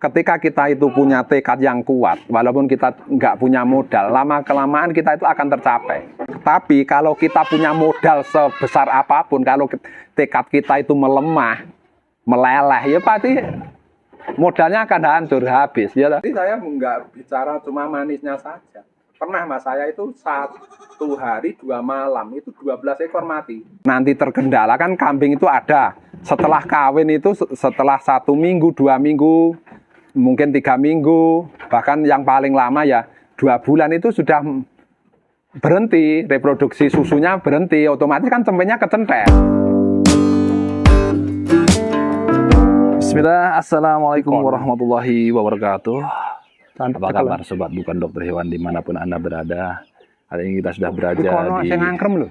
ketika kita itu punya tekad yang kuat, walaupun kita nggak punya modal, lama-kelamaan kita itu akan tercapai. Tapi kalau kita punya modal sebesar apapun, kalau tekad kita itu melemah, meleleh, ya pasti modalnya akan hancur, habis. Ya, tapi saya nggak bicara cuma manisnya saja. Pernah mas, saya itu 1 hari 2 malam, itu 12 ekor mati. Nanti terkendala kan kambing itu ada. Setelah kawin itu, setelah 1 minggu, 2 minggu, mungkin 3 minggu, bahkan yang paling lama ya 2 bulan itu sudah berhenti, reproduksi susunya berhenti, otomatis kan cempennya kecentet. Bismillah, assalamualaikum warahmatullahi wabarakatuh. Apa kabar sobat bukan dokter hewan dimanapun anda berada? Hari ini kita sudah berada di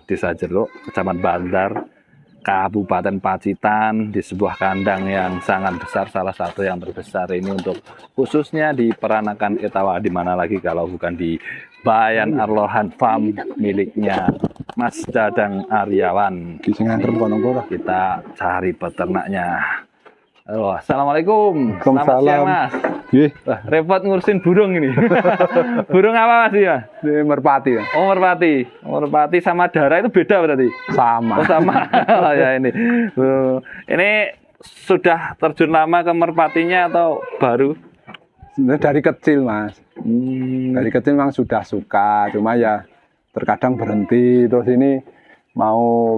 Desa Jeruk, Kecamatan Bandar, Kabupaten Pacitan, di sebuah kandang yang sangat besar, salah satu yang terbesar ini untuk khususnya di peranakan etawa, di mana lagi kalau bukan di Bayan Arlohan Farm miliknya Mas Dadang Aryawan. Kita cari peternaknya. Halo, assalamualaikum. Selamat siang, Mas. Wah, repot ngurusin burung ini. Burung apa mas ya? Merpati. Ya? Oh merpati. Merpati sama darah itu beda berarti? Sama. Oh sama. Oh, ya ini. Ini sudah terjun lama ke merpatinya atau baru? Sebenarnya dari kecil mas. Dari kecil memang sudah suka. Cuma ya terkadang berhenti. Terus ini mau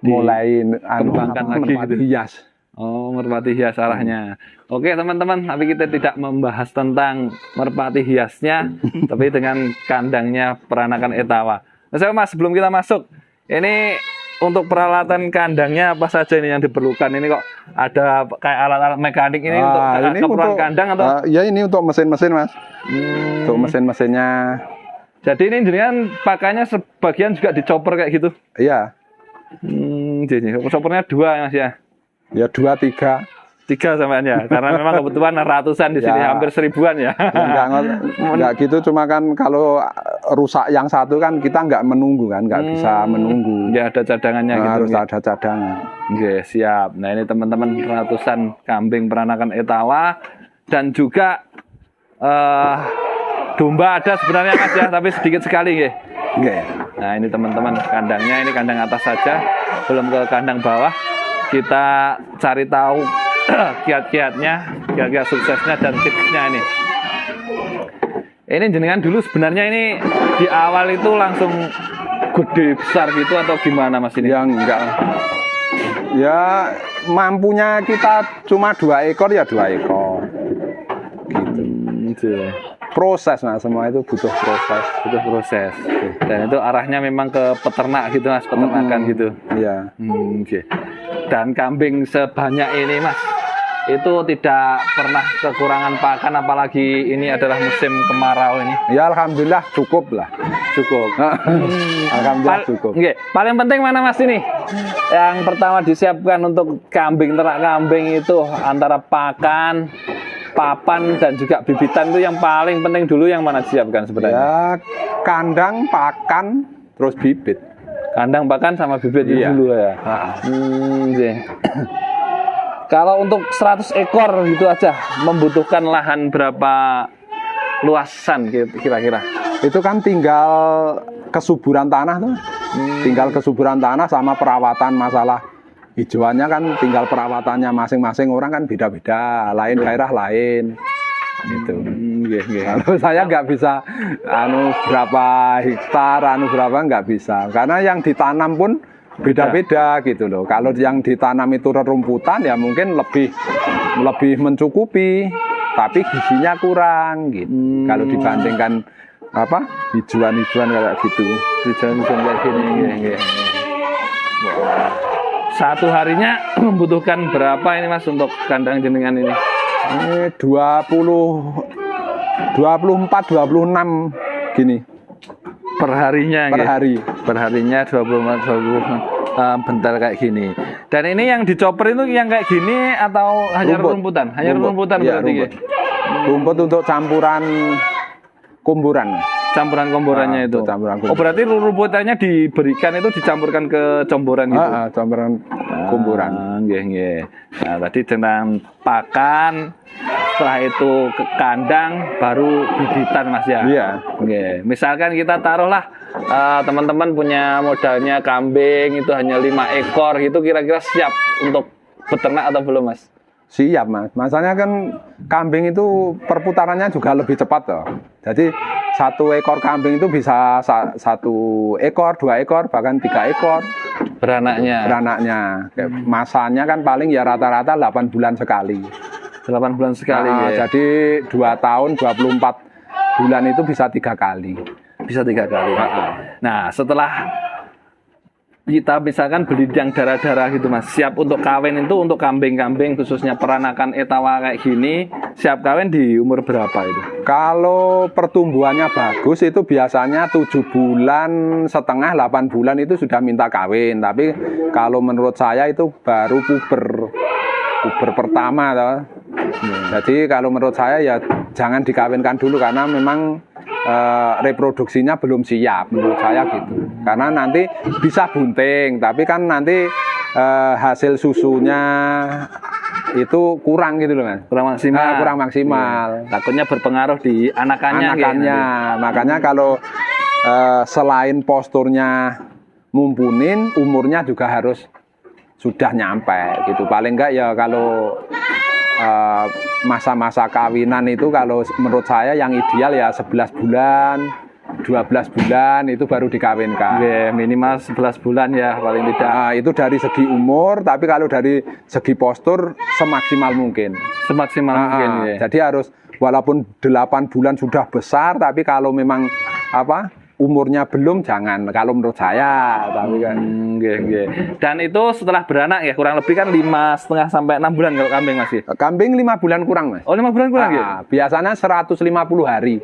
mulai kembangkan lagi merpati gitu. Hias. Oh, merpati hias arahnya. Oke, teman-teman, tapi kita tidak membahas tentang merpati hiasnya, tapi dengan kandangnya peranakan etawa. Nah, Mas, sebelum kita masuk, ini untuk peralatan kandangnya apa saja ini yang diperlukan? Ini kok ada kayak alat-alat mekanik ini untuk keperluan kandang atau? Ya ini untuk mesin-mesin, Mas. Untuk mesin-mesinnya. Jadi ini jenengan pakainya sebagian juga dicoper kayak gitu? Iya. Jadi choppernya 2 mas ya? Ya 2, 3 sampean ya, karena memang kebetulan ratusan di sini, ya. Hampir 1000-an ya. Enggak gitu, cuma kan kalau rusak yang satu kan kita nggak menunggu kan, nggak bisa menunggu. Ya ada cadangannya gitu. Harus ada cadangan. Oke, siap. Nah ini teman-teman ratusan kambing peranakan etawa dan juga domba ada sebenarnya mas ya, tapi sedikit sekali ya. Nah ini teman-teman kandangnya, ini kandang atas saja, belum ke kandang bawah. Kita cari tahu kiat-kiatnya, kiat-kiat suksesnya dan tipsnya ini. Ini jenengan dulu sebenarnya ini di awal itu langsung gede besar gitu atau gimana mas ini? Ya enggak. Ya mampunya kita cuma 2 ekor ya 2 ekor. Gitu. Proses, nah semua itu butuh proses. Dan itu arahnya memang ke peternak gitu mas, peternakan gitu. Iya. Okay. Dan kambing sebanyak ini mas, itu tidak pernah kekurangan pakan, apalagi ini adalah musim kemarau ini. Ya alhamdulillah cukup lah. Alhamdulillah cukup. Okay. Paling penting mana mas ini? Yang pertama disiapkan untuk kambing, ternak kambing itu antara pakan, papan dan juga bibitan, itu yang paling penting dulu yang mana disiapkan sebenarnya? Ya kandang, pakan, terus bibit. Kandang, pakan sama bibit itu dulu ya. Kalau untuk 100 ekor gitu aja membutuhkan lahan berapa luasan kira-kira? Itu kan tinggal kesuburan tanah tuh. Tinggal kesuburan tanah sama perawatan, masalah hijauannya kan tinggal perawatannya masing-masing orang kan beda-beda, lain daerah lain gitu. Kalau saya nggak bisa berapa hektar, berapa nggak bisa, karena yang ditanam pun beda-beda gitu loh. Kalau yang ditanam itu rerumputan ya mungkin lebih mencukupi, tapi gizinya kurang gitu. Kalau dibandingkan hijauan-hijauan kayak gitu, hijauan-hijauan kayak gini. Satu harinya membutuhkan berapa ini mas untuk kandang jenengan ini? Ini 24, 26 gini. Per harinya? Per harinya 24, bentar kayak gini. Dan ini yang dicoper itu yang kayak gini atau hanya rumputan? Hanya rumputan ya, berarti rumput. Rumput untuk campuran kumburan. campuran komborannya itu. Campuran Oh, berarti rumput-rumputnya diberikan itu dicampurkan ke comboran gitu. Campuran komboran. Nggih, nggih. Nah, tadi dengan pakan, setelah itu ke kandang, baru bibitan Mas ya. Iya. Oke, misalkan kita taruhlah teman-teman punya modalnya kambing itu hanya 5 ekor gitu, kira-kira siap untuk beternak atau belum Mas? Siap Mas. Masalahnya kan kambing itu perputarannya juga lebih cepat toh. Jadi 1 ekor kambing itu bisa 1 ekor, 2 ekor, bahkan 3 ekor Beranaknya. Masanya kan paling ya rata-rata 8 bulan sekali. 8 bulan sekali ya. Jadi 2 tahun 24 bulan itu bisa 3 kali. Bisa 3 kali. Nah, setelah kita misalkan beli yang darah-darah gitu Mas, siap untuk kawin itu untuk kambing-kambing khususnya peranakan etawa kayak gini, siap kawin di umur berapa itu? Kalau pertumbuhannya bagus itu biasanya 7 bulan setengah, 8 bulan itu sudah minta kawin. Tapi kalau menurut saya itu baru puber pertama toh. Jadi kalau menurut saya ya jangan dikawinkan dulu karena memang reproduksinya belum siap menurut saya gitu. Karena nanti bisa bunting, tapi kan nanti hasil susunya itu kurang gitu loh Mas. Kurang maksimal. Kurang maksimal. Takutnya berpengaruh di anakannya. Makanya kalau selain posturnya mumpunin, umurnya juga harus sudah nyampe gitu. Paling enggak ya kalau masa-masa kawinan itu kalau menurut saya yang ideal ya 11 bulan, 12 bulan itu baru dikawinkan. Minimal 11 bulan ya paling tidak. Itu dari segi umur, tapi kalau dari segi postur semaksimal mungkin. Semaksimal mungkin ya. Jadi harus walaupun 8 bulan sudah besar, tapi kalau memang umurnya belum jangan kalau menurut saya, tapi kan Dan itu setelah beranak ya kurang lebih kan 5,5 sampai 6 bulan kalau kambing masih. Kambing 5 bulan kurang Mas. Oh 5 bulan kurang ya? Biasanya 150 hari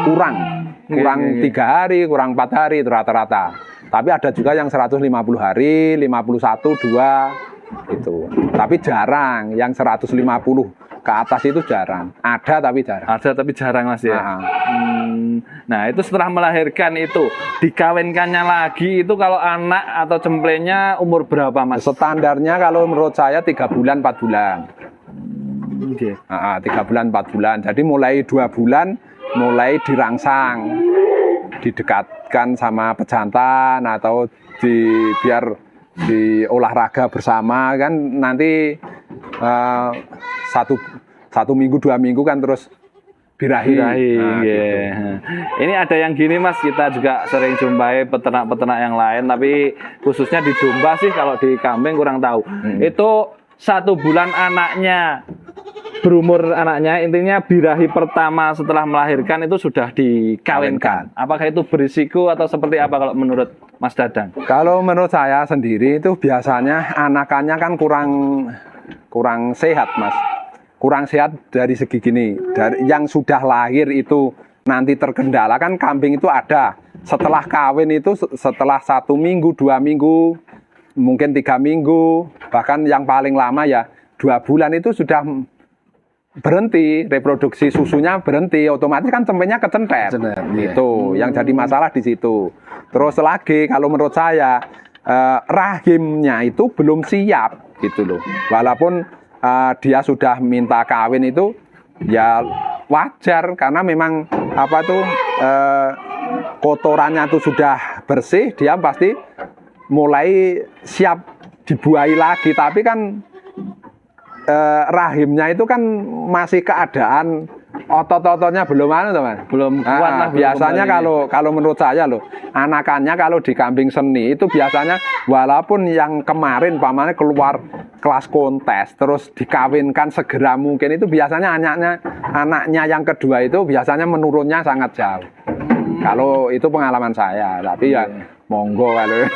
kurang 3 hari, kurang 4 hari itu rata-rata. Tapi ada juga yang 150 hari, 51, 2 itu. Tapi jarang yang 150 ke atas itu jarang. Ada tapi jarang. Ada tapi jarang Mas ya. Nah itu setelah melahirkan itu dikawinkannya lagi itu kalau anak atau cemplenya umur berapa Mas? Standarnya kalau menurut saya 3 bulan 4 bulan. 3 bulan 4 bulan. Jadi mulai 2 bulan mulai dirangsang, didekatkan sama pejantan atau biar di olahraga bersama kan nanti 1 minggu 2 minggu kan terus birahi. Gitu. Ini ada yang gini Mas, kita juga sering jumpai peternak-peternak yang lain, tapi khususnya di domba sih, kalau di kambing kurang tahu. Itu 1 bulan anaknya berumur anaknya, intinya birahi pertama setelah melahirkan itu sudah dikawinkan. Apakah itu berisiko atau seperti apa kalau menurut Mas Dadang? Kalau menurut saya sendiri itu biasanya anakannya kan kurang sehat Mas. Kurang sehat dari segi gini, dari yang sudah lahir itu nanti terkendala kan kambing itu ada. Setelah kawin itu setelah 1 minggu, 2 minggu, mungkin 3 minggu, bahkan yang paling lama ya 2 bulan itu sudah berhenti, reproduksi susunya berhenti, otomatis kan cemplenya kecentet. Itu yang jadi masalah di situ. Terus lagi kalau menurut saya rahimnya itu belum siap gitu loh. Walaupun dia sudah minta kawin itu ya wajar karena memang kotorannya itu sudah bersih, dia pasti mulai siap dibuahi lagi. Tapi kan rahimnya itu kan masih keadaan otot-ototnya belum teman. Belum kuat lah. Biasanya kalau menurut saya loh, anakannya kalau di kambing seni itu biasanya walaupun yang kemarin pamannya keluar kelas kontes terus dikawinkan segera mungkin itu biasanya anaknya yang kedua itu biasanya menurunnya sangat jauh. Kalau itu pengalaman saya, tapi ya monggo kalau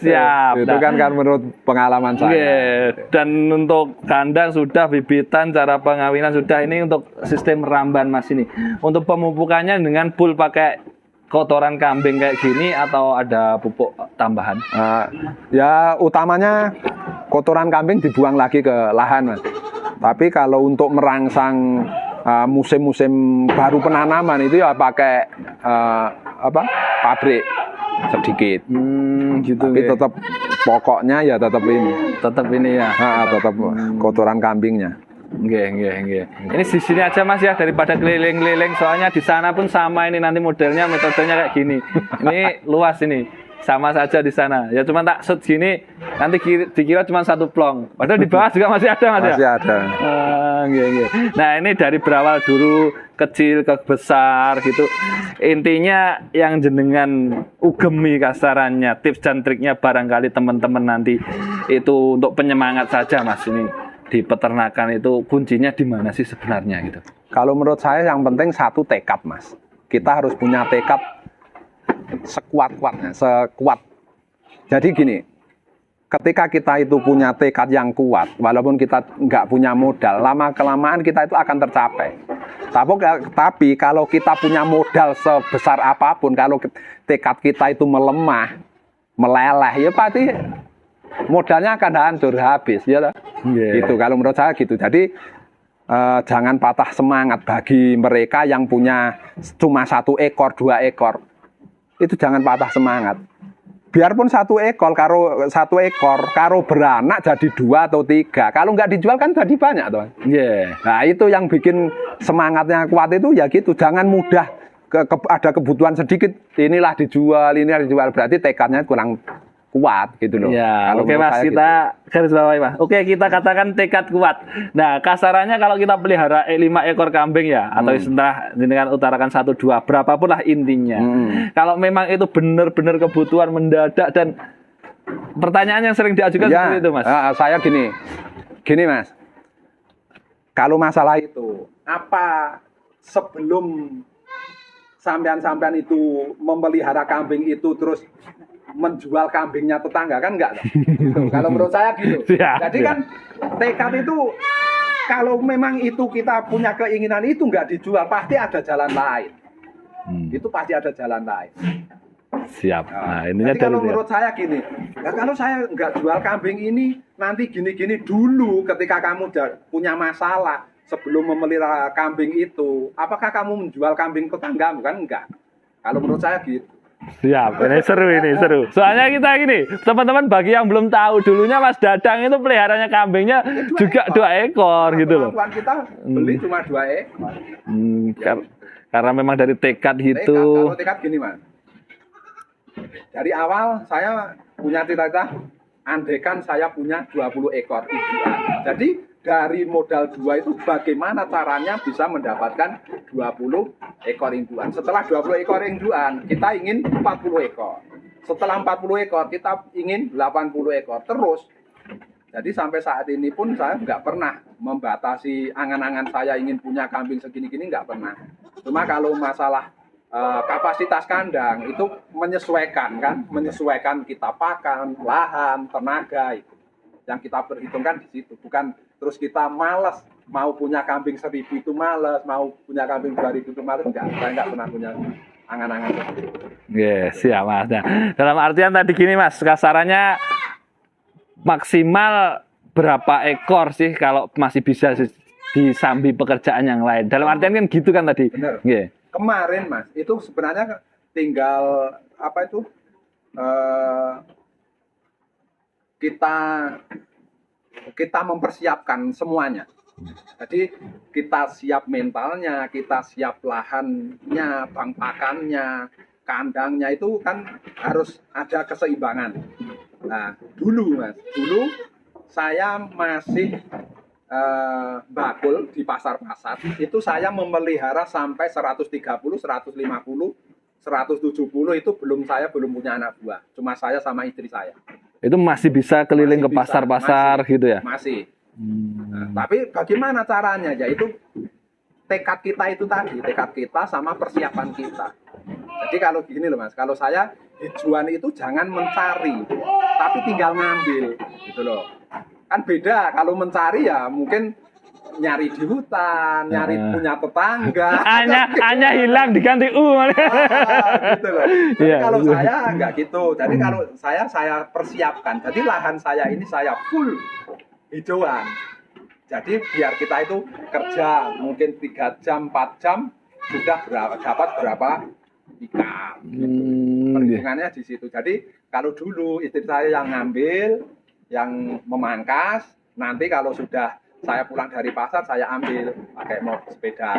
siap. Itu kan menurut pengalaman saya. Dan untuk kandang sudah, bibitan, cara pengawinan sudah, ini untuk sistem ramban Mas ini. Untuk pemupukannya dengan full pakai kotoran kambing kayak gini atau ada pupuk tambahan? Ya utamanya kotoran kambing dibuang lagi ke lahan Mas. Tapi kalau untuk merangsang musim-musim baru penanaman itu ya pakai pabrik sedikit. Gitu. Tapi tetap pokoknya ya tetap ini. Tetap ini ya. Tetap kotoran kambingnya. Nggih. Ini di sini aja Mas ya, daripada keliling-keliling, soalnya di sana pun sama ini nanti modelnya, metodenya kayak gini. Ini luas ini. Sama saja di sana. Ya cuma tak shoot gini, nanti dikira cuma satu plong. Padahal di bawah juga masih ada Mas ya. Masih ada. Nggih. Nah, ini dari berawal dulu kecil ke besar gitu. Intinya yang jenengan ugemi kasarannya, tips dan triknya barangkali teman-teman nanti itu untuk penyemangat saja Mas ini. Di peternakan itu kuncinya di mana sih sebenarnya gitu? Kalau menurut saya yang penting satu tekad Mas. Kita harus punya tekad sekuat-kuatnya, sekuat. Jadi gini, ketika kita itu punya tekad yang kuat, walaupun kita nggak punya modal, lama-kelamaan kita itu akan tercapai. Tapi kalau kita punya modal sebesar apapun, kalau tekad kita itu melemah, meleleh, ya pasti modalnya akan hancur habis, ya lah. Gitu. Kalau menurut saya gitu. Jadi jangan patah semangat bagi mereka yang punya cuma 1 ekor, 2 ekor. Itu jangan patah semangat. Biarpun 1 ekor karo beranak jadi 2 atau 3. Kalau nggak dijual kan jadi banyak tuh. Nah itu yang bikin semangatnya kuat itu ya gitu. Jangan mudah ada kebutuhan sedikit, inilah dijual. Berarti tekadnya kurang kuat gitu loh. Ya, oke Mas, kita garis bawahi Mas. Oke, kita katakan tekad kuat. Nah, kasarannya kalau kita pelihara 5 ekor kambing ya, atau setelah dengan utarakan 1, 2, berapapun lah intinya. Kalau memang itu benar-benar kebutuhan mendadak dan pertanyaan yang sering diajukan seperti itu Mas. Saya gini Mas. Kalau masalah itu, apa sebelum sampean itu memelihara kambing itu terus menjual kambingnya tetangga kan enggak gitu. Kalau menurut saya gitu. Jadi kan tekad itu kalau memang itu kita punya keinginan itu enggak dijual, pasti ada jalan lain. Itu pasti ada jalan lain. Siap. Nah, ininya jadi kalau menurut saya gini, ya kalau saya enggak jual kambing ini nanti gini-gini dulu ketika kamu punya masalah sebelum memelihara kambing itu, apakah kamu menjual kambing tetangga? Bukan enggak. Kalau menurut saya gitu. Siap, ini seru. Soalnya kita gini, teman-teman bagi yang belum tahu, dulunya Mas Dadang itu peliharanya kambingnya juga 2 ekor gitu loh. Kita beli cuma 2 ekor. Karena memang dari tekad itu. Kalau tekad gini Mas. Dari awal saya punya cita-cita, andaikan saya punya 20 ekor induan. Jadi dari modal 2 itu bagaimana caranya bisa mendapatkan 20 ekor induan. Setelah 20 ekor induan, kita ingin 40 ekor. Setelah 40 ekor, kita ingin 80 ekor. Terus, jadi sampai saat ini pun saya nggak pernah membatasi angan-angan saya ingin punya kambing segini-gini, nggak pernah. Cuma kalau masalah kapasitas kandang, itu menyesuaikan kita pakan, lahan, tenaga, itu yang kita perhitungkan di situ. Bukan terus kita malas mau punya kambing 1000 itu malas, mau punya kambing 2000 itu malas, enggak. Saya enggak pernah punya angan-angan seperti itu. Siap Mas. Nah, dalam artian tadi gini Mas, kasarannya maksimal berapa ekor sih kalau masih bisa disambi pekerjaan yang lain. Dalam artian kan gitu kan tadi. Benar. Kemarin Mas, itu sebenarnya tinggal kita mempersiapkan semuanya. Jadi kita siap mentalnya, kita siap lahannya, bang pakannya, kandangnya, itu kan harus ada keseimbangan. Nah, dulu saya masih bakul di pasar-pasar, itu saya memelihara sampai 130, 150, 170 itu saya belum punya anak buah. Cuma saya sama istri saya. Itu masih bisa keliling ke pasar-pasar gitu ya? Masih. Nah, tapi bagaimana caranya? Yaitu tekad kita itu tadi, tekad kita sama persiapan kita. Jadi kalau gini loh Mas, kalau saya tujuan itu jangan mencari, tapi tinggal ngambil, gitu loh. Kan beda, kalau mencari ya mungkin nyari di hutan, nyari punya tetangga. Hanya hilang diganti gitu loh. Jadi kalau saya enggak gitu. Jadi kalau saya persiapkan. Jadi lahan saya ini saya full hijauan. Jadi biar kita itu kerja mungkin 3 jam, 4 jam sudah dapat berapa ikan. Perhitungannya di situ. Jadi kalau dulu istri saya yang ngambil, yang memangkas, nanti kalau sudah saya pulang dari pasar saya ambil pakai motor sepeda.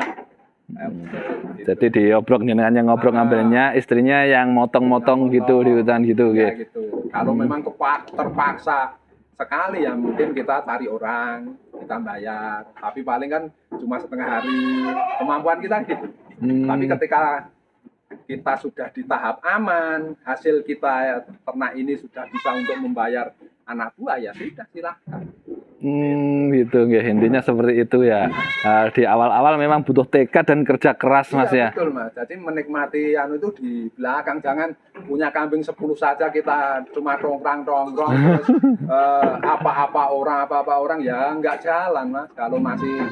Gitu. Jadi diobrok jenengan yang ngobrol ngambilnya, istrinya yang motong-motong gitu di hutan gitu. Ya, gitu. Kalau memang terpaksa sekali ya mungkin kita cari orang, kita bayar. Tapi paling kan cuma setengah hari, kemampuan kita gitu. Tapi ketika kita sudah di tahap aman, hasil kita ternak ini sudah bisa untuk membayar anak buah, ya sudah silahkan. Gitu ya, intinya seperti itu ya. Di awal-awal memang butuh tekad dan kerja keras Mas ya. Betul Mas. Jadi menikmati itu di belakang, jangan punya kambing 10 saja kita cuma tongkrong terus apa-apa orang ya nggak jalan Mas kalau masih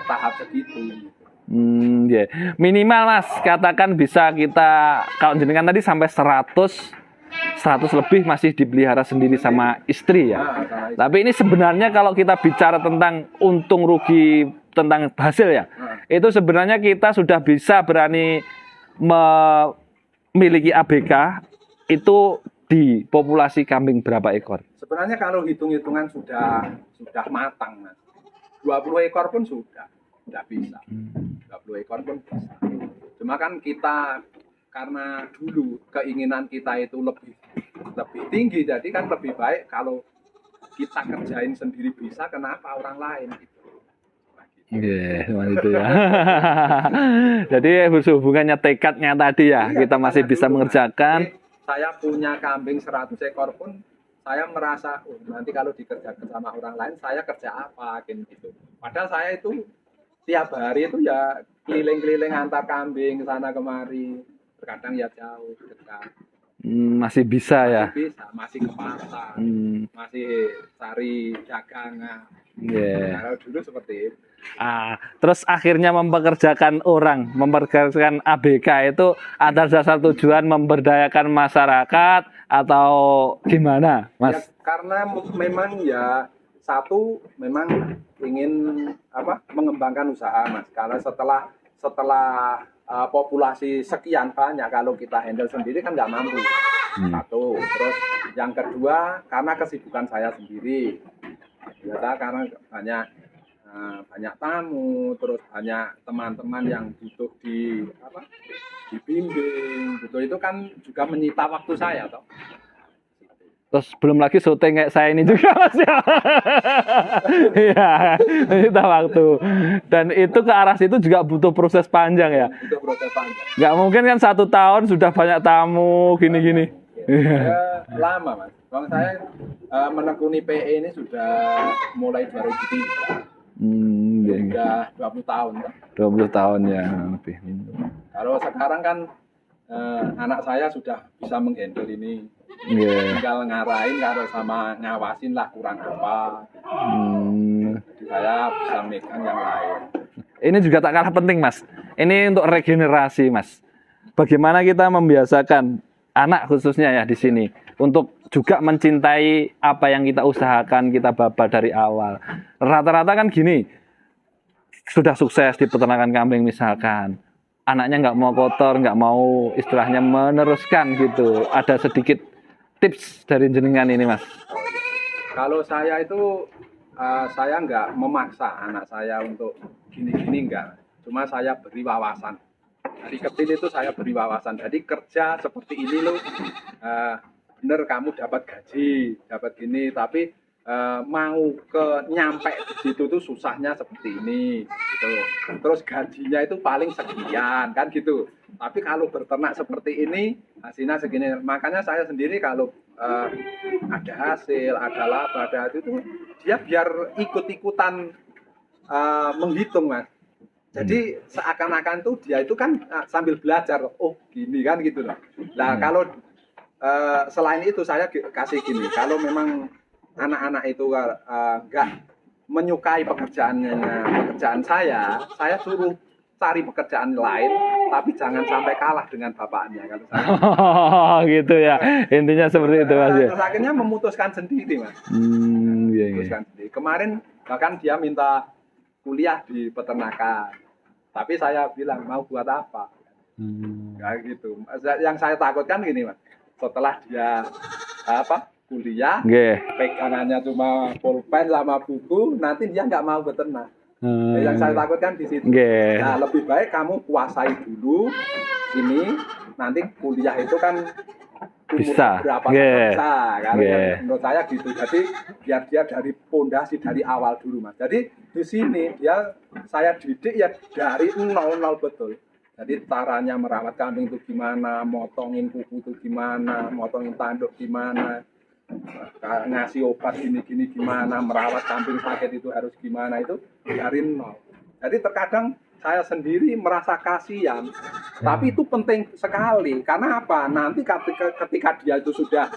tahap segitu. Yeah. Minimal Mas, katakan bisa kita kalau jenengan tadi sampai 100 lebih masih dipelihara sendiri sama istri ya. Tapi ini sebenarnya kalau kita bicara tentang untung rugi tentang hasil ya, itu sebenarnya kita sudah bisa berani memiliki ABK itu di populasi kambing berapa ekor? Sebenarnya kalau hitung-hitungan sudah matang Mas. 20 ekor pun sudah bisa. 20 ekor pun bisa. Cuma kan kita karena dulu keinginan kita itu lebih tinggi, jadi kan lebih baik kalau kita kerjain sendiri bisa, kenapa orang lain gitu. Itu ya. Jadi hubungannya tekadnya tadi ya, kita masih bisa mengerjakan. Saya punya kambing 100 ekor pun saya merasa nanti kalau dikerjakan sama orang lain saya kerja apa gitu. Padahal saya itu tiap hari itu ya keliling-keliling antar kambing ke sana kemari. Kadang ya jauh, dekat. Masih bisa ya? Masih bisa, masih ke pasar, masih cari dagangan. Kalau dulu seperti itu. Terus akhirnya mempekerjakan ABK itu atas dasar tujuan memberdayakan masyarakat atau gimana, Mas? Ya, karena memang ya memang ingin mengembangkan usaha, Mas. Karena setelah populasi sekian banyak kalau kita handle sendiri kan nggak mampu. Satu, terus yang kedua karena kesibukan saya sendiri, karena banyak tamu, terus banyak teman-teman yang butuh dibimbing, itu kan juga menyita waktu saya toh. Terus belum lagi syuting kayak saya ini juga Mas ya. Iya, kita waktu. Dan itu ke arah situ juga butuh proses panjang ya. Butuh proses panjang. Nggak mungkin kan 1 tahun sudah banyak tamu gini-gini. Lama Mas. Bang saya menekuni PE ini sudah mulai 2003. Sudah 20 tahun. 20 tahun ya lebih. Kalau sekarang kan anak saya sudah bisa menghandle ini. Tinggal ngarahin kalau sama ngawasin lah kurang apa. Jadi saya bisa megang yang lain. Ini juga tak kalah penting Mas. Ini untuk regenerasi Mas. Bagaimana kita membiasakan anak khususnya ya di sini untuk juga mencintai apa yang kita usahakan, kita babat dari awal. Rata-rata kan gini, sudah sukses di peternakan kambing misalkan, anaknya nggak mau kotor, nggak mau istilahnya meneruskan gitu. Ada sedikit tips dari jenengan ini Mas. Kalau saya itu saya nggak memaksa anak saya untuk gini-gini enggak. Cuma saya beri wawasan. Dari kecil itu saya beri wawasan. Jadi kerja seperti ini loh, bener kamu dapat gaji, dapat gini. Tapi mau nyampe di situ tuh susahnya seperti ini. Gitu. Terus gajinya itu paling sekian kan gitu. Tapi kalau berternak seperti ini hasilnya segini. Makanya saya sendiri kalau ada hasil, ada laba, ada itu dia biar ikut-ikutan menghitung Mas. Jadi seakan-akan tuh dia itu kan sambil belajar, oh gini kan gitu loh. Nah kalau selain itu saya kasih gini, kalau memang anak-anak itu nggak menyukai pekerjaan saya suruh cari pekerjaan lain, tapi jangan sampai kalah dengan bapaknya kalau saya. Gitu ya, intinya seperti itu Mas. Terus akhirnya memutuskan sendiri Mas. Memutuskan sendiri. Kemarin bahkan dia minta kuliah di peternakan. Tapi saya bilang mau buat apa? Kayak gitu. Yang saya takutkan gini Mas, setelah dia kuliah, pegangannya cuma pulpen sama buku, nanti dia nggak mau beternak. Yang saya takutkan di situ. Nah, lebih baik kamu kuasai dulu ini, nanti kuliah itu kan bisa berapa bisa kan? Menurut saya gitu. Jadi biar dia dari pondasi dari awal dulu Mas. Jadi di sini saya didik ya dari nol betul. Jadi caranya merawat kambing itu gimana, motongin kuku itu gimana, motongin tanduk gimana, ngasih obat gini gimana, merawat kambing sakit itu harus gimana, itu dari nol. Jadi terkadang saya sendiri merasa kasihan, tapi itu penting sekali. Karena apa? Nanti ketika dia itu sudah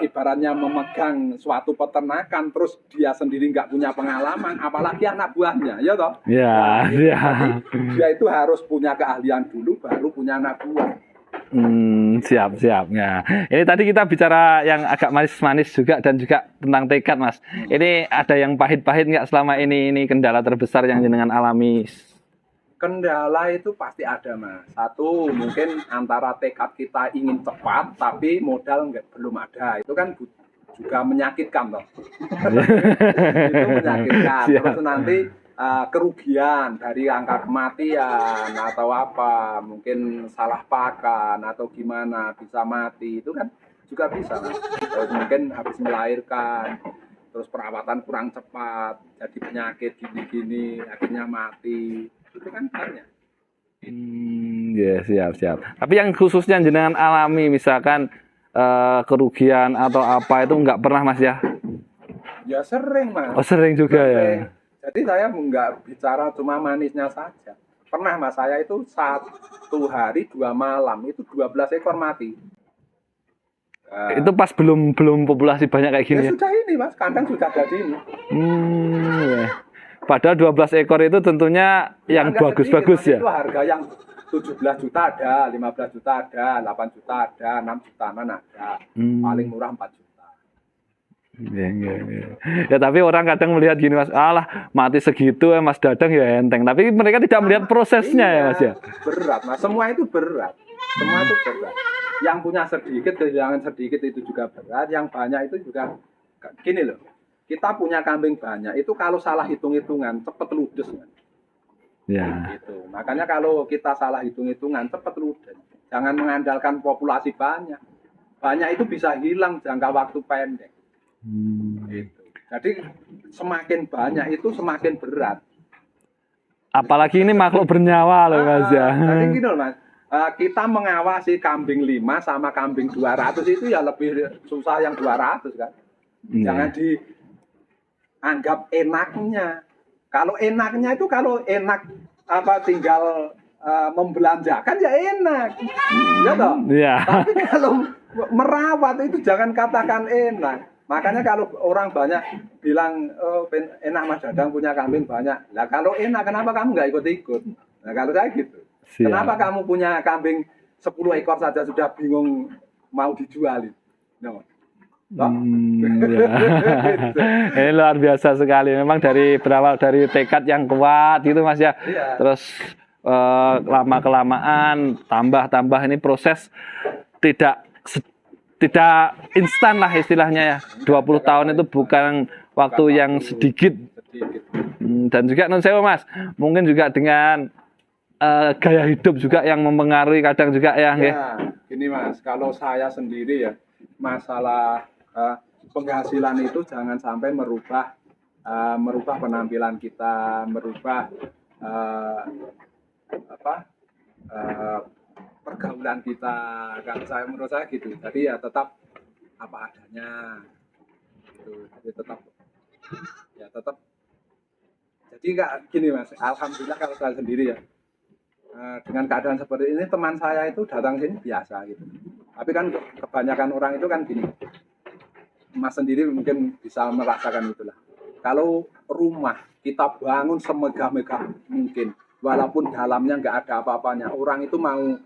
ibaratnya memegang suatu peternakan, terus dia sendiri nggak punya pengalaman, apalagi anak buahnya, ya toh? Ya, dia itu harus punya keahlian dulu, baru punya anak buah. Siap. Nah, ini tadi kita bicara yang agak manis-manis juga dan juga tentang tekad, Mas. Ini ada yang pahit-pahit nggak selama ini kendala terbesar yang jenengan alami? Kendala itu pasti ada Mas. Satu mungkin antara tekad kita ingin cepat tapi modal belum ada. Itu kan juga menyakitkan toh. Itu menyakitkan. Terus nanti kerugian dari angka kematian atau apa, mungkin salah pakan atau gimana bisa mati, itu kan juga bisa Mas. Terus mungkin habis melahirkan, terus perawatan kurang cepat, jadi penyakit gini-gini, akhirnya mati. Itu kan banyak. Ya, siap. Tapi yang khususnya jenengan alami, misalkan kerugian atau apa, itu nggak pernah Mas ya? Ya sering Mas. Oh sering juga ya. Jadi saya nggak bicara cuma manisnya saja. Pernah Mas, saya itu 1 hari 2 malam itu 12 ekor mati. Itu pas belum populasi banyak kayak gini ya? Sudah ini Mas, kandang sudah jadi ini. Ya. Padahal 12 ekor itu tentunya yang bagus-bagus ya. Itu harga yang 17 juta ada, 15 juta ada, 8 juta ada, 6 jutaan ada. Paling murah 4 juta. Ya tapi orang kadang melihat gini Mas, alah mati segitu Mas Dadang ya enteng. Tapi mereka tidak melihat prosesnya ya Mas ya. Berat Mas, semua itu berat. Semua itu berat. Yang punya sedikit, kehilangan sedikit itu juga berat. Yang banyak itu juga gini loh. Kita punya kambing banyak, itu kalau salah hitung-hitungan cepet ludes kan. Ya. Gitu. Makanya kalau kita salah hitung-hitungan cepet ludes. Jangan mengandalkan populasi banyak. Banyak itu bisa hilang jangka waktu pendek. Gitu. Jadi semakin banyak itu semakin berat. Apalagi ini makhluk bernyawa loh Mas ya. Jadi gini loh Mas. Kita mengawasi kambing 5 sama kambing 200 itu ya lebih susah yang 200 kan. Jangan dianggap enaknya. Kalau enaknya itu kalau enak tinggal membelanjakan ya enak. Ya toh? Iya. Tapi kalau merawat itu jangan katakan enak. Makanya kalau orang banyak bilang enak Mas Dadang punya kambing banyak. Lah kalau enak kenapa kamu nggak ikut-ikut? Nah kalau saya gitu. Siap. Kenapa kamu punya kambing 10 ekor saja sudah bingung mau dijualin? No. Ini luar biasa sekali. Memang berawal dari tekad yang kuat gitu Mas ya. Iya. Terus lama kelamaan tambah ini proses tidak instan lah istilahnya ya. 20 tahun itu bukan waktu yang sedikit. Dan juga non sewa Mas, mungkin juga dengan gaya hidup juga yang mempengaruhi kadang juga ya. Gini Mas, kalau saya sendiri ya masalah penghasilan itu jangan sampai merubah penampilan kita, merubah pergaulan kita. Kalau menurut saya gitu. Jadi ya tetap apa adanya. Gitu. Jadi tetap. Jadi nggak gini Mas. Alhamdulillah kalau saya sendiri ya. Dengan keadaan seperti ini teman saya itu datang sini biasa gitu. Tapi kan kebanyakan orang itu kan gini. Mas sendiri mungkin bisa merasakan itulah. Kalau rumah kita bangun semegah-megah mungkin, walaupun dalamnya nggak ada apa-apanya, orang itu mau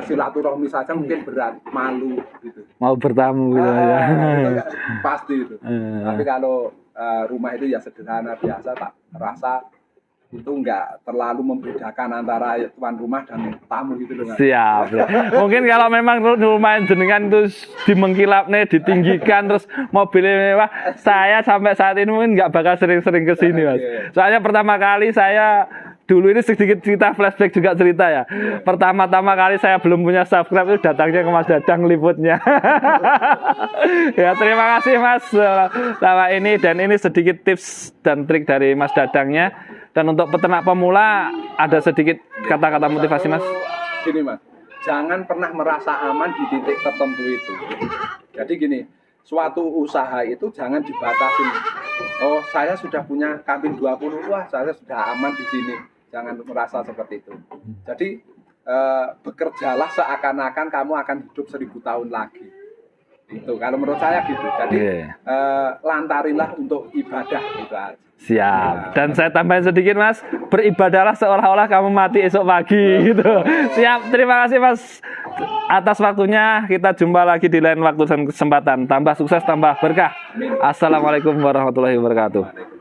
silaturahmi saja mungkin berat, malu gitu. Mau bertamu gitu ya. Itu pasti itu. Tapi kalau rumah itu ya sederhana biasa, tak rasa itu nggak terlalu membedakan antara tuan rumah dan tamu gitu loh. Siap. Mungkin kalau memang rumah jenengan itu dimengkilapnya, ditinggikan, terus mobilnya mewah, saya sampai saat ini mungkin nggak bakal sering-sering ke sini, Mas. Soalnya pertama kali saya dulu ini sedikit cerita flashback juga cerita ya. Pertama-tama kali saya belum punya subscribe itu datangnya ke Mas Dadang liputnya. Ya terima kasih Mas sama ini, dan ini sedikit tips dan trik dari Mas Dadangnya. Dan untuk peternak pemula ada sedikit kata-kata motivasi Mas. Gini Mas, jangan pernah merasa aman di titik tertentu itu. Jadi gini, suatu usaha itu jangan dibatasi. Oh saya sudah punya kambing 20, wah saya sudah aman di sini. Jangan merasa seperti itu. Jadi bekerjalah seakan-akan kamu akan hidup 1000 tahun lagi. Itu kalau menurut saya gitu. Jadi lantarilah untuk ibadah gitu aja. Siap. Dan saya tambahin sedikit Mas, beribadahlah seolah-olah kamu mati esok pagi gitu. Siap. Terima kasih Mas atas waktunya. Kita jumpa lagi di lain waktu dan kesempatan. Tambah sukses, tambah berkah. Assalamualaikum warahmatullahi wabarakatuh.